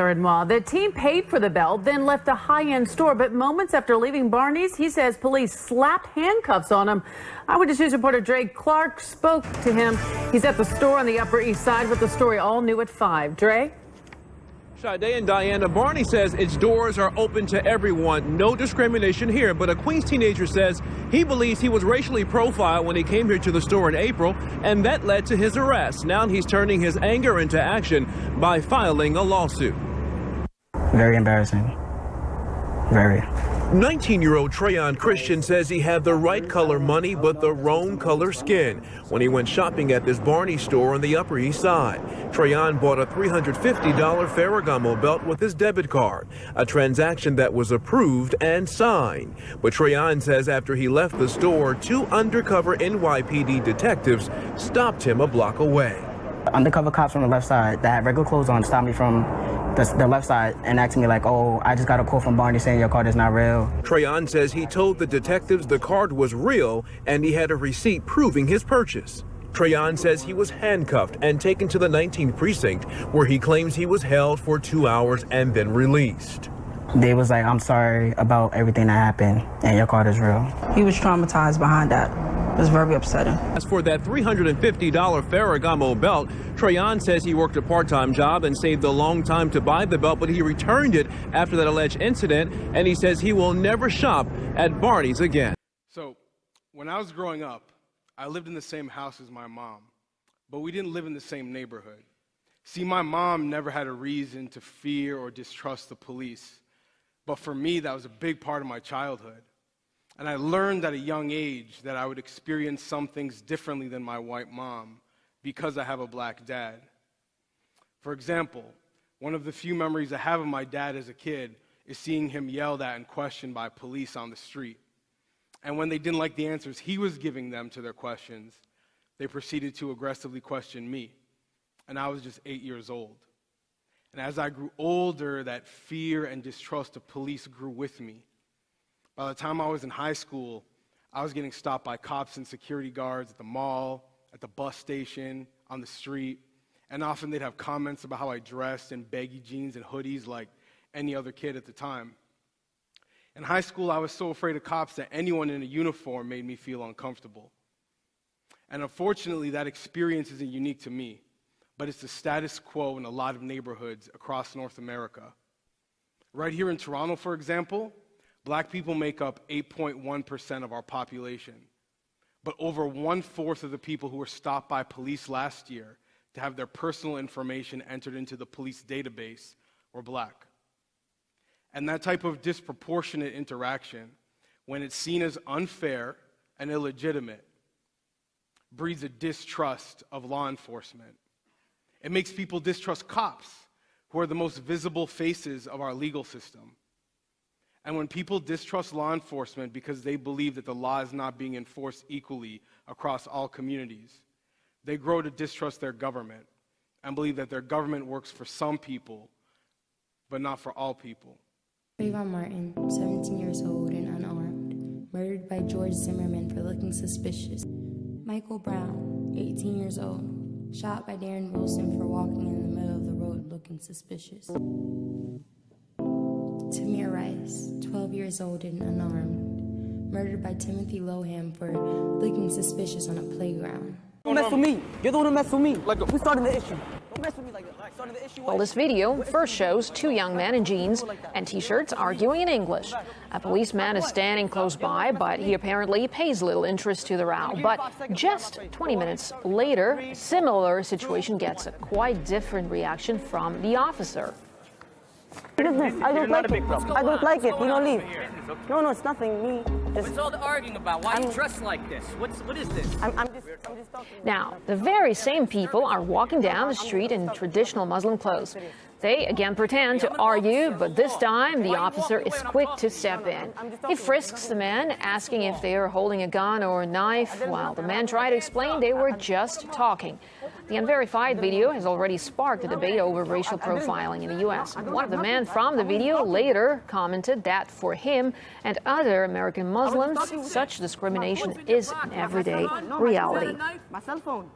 The team paid for the belt, then left a high-end store, but moments after leaving Barney's, he says police slapped handcuffs on him. Eyewitness News reporter Dre Clark spoke to him. He's at the store on the Upper East Side with the story all new at 5. Dre? Sade and Diana, Barney says its doors are open to everyone. No discrimination here, but a Queens teenager says he believes he was racially profiled when he came here to the store in April, and that led to his arrest. Now he's turning his anger into action by filing a lawsuit. Very embarrassing. Very. 19-year-old Trayon Christian says he had the right color money but the wrong color skin when he went shopping at this Barney store on the Upper East Side. Trayon bought a $350 Ferragamo belt with his debit card, a transaction that was approved and signed. But Trayon says after he left the store, 2 undercover NYPD detectives stopped him a block away. Undercover cops from the left side that had regular clothes on stopped me from the left side and asked me like, oh, I just got a call from Barney saying your card is not real. Trayon says he told the detectives the card was real and he had a receipt proving his purchase. Trayon says he was handcuffed and taken to the 19th precinct where he claims he was held for 2 hours and then released. They was like, I'm sorry about everything that happened and your card is real. He was traumatized behind that. It was very upsetting. As for that $350 Ferragamo belt, Trayon says he worked a part-time job and saved a long time to buy the belt, but he returned it after that alleged incident, and he says he will never shop at Barney's again. So, when I was growing up, I lived in the same house as my mom, but we didn't live in the same neighborhood. See, my mom never had a reason to fear or distrust the police, but for me, that was a big part of my childhood. And I learned at a young age that I would experience some things differently than my white mom because I have a black dad. For example, one of the few memories I have of my dad as a kid is seeing him yelled at and questioned by police on the street. And when they didn't like the answers he was giving them to their questions, they proceeded to aggressively question me. And I was just 8 years old. And as I grew older, that fear and distrust of police grew with me. By the time I was in high school, I was getting stopped by cops and security guards at the mall, at the bus station, on the street, and often they'd have comments about how I dressed in baggy jeans and hoodies like any other kid at the time. In high school, I was so afraid of cops that anyone in a uniform made me feel uncomfortable. And unfortunately, that experience isn't unique to me, but it's the status quo in a lot of neighborhoods across North America. Right here in Toronto, for example, Black people make up 8.1% of our population, but over 1/4 of the people who were stopped by police last year to have their personal information entered into the police database were Black. And that type of disproportionate interaction, when it's seen as unfair and illegitimate, breeds a distrust of law enforcement. It makes people distrust cops, who are the most visible faces of our legal system. And when people distrust law enforcement because they believe that the law is not being enforced equally across all communities, they grow to distrust their government and believe that their government works for some people, but not for all people. Trayvon Martin, 17 years old and unarmed, murdered by George Zimmerman for looking suspicious. Michael Brown, 18 years old, shot by Darren Wilson for walking in the middle of the road looking suspicious. Tamir Rice, 12 years old and unarmed, murdered by Timothy Lohan for looking suspicious on a playground. Don't mess with me. You're the one who messed with me. We're starting the issue. Don't mess with me like that. Starting the issue. Well, this video first shows 2 young men in jeans and T-shirts arguing in English. A policeman is standing close by, but he apparently pays little interest to the row. But just 20 minutes later, a similar situation gets a quite different reaction from the officer. I don't like it. I don't like it. You don't leave. No, it's nothing. Me. What's all the arguing about? Why are you dressed like this? What is this? I'm just talking. Now, the very same people are walking down the street in traditional Muslim clothes. They again pretend to argue, but this time the officer is quick to step in. He frisks the men, asking if they are holding a gun or a knife, while the men try to explain they were just talking. The unverified video has already sparked a debate over racial profiling in the U.S. One of the men from the video later commented that for him and other American Muslims, such discrimination is an everyday reality. My cell phone.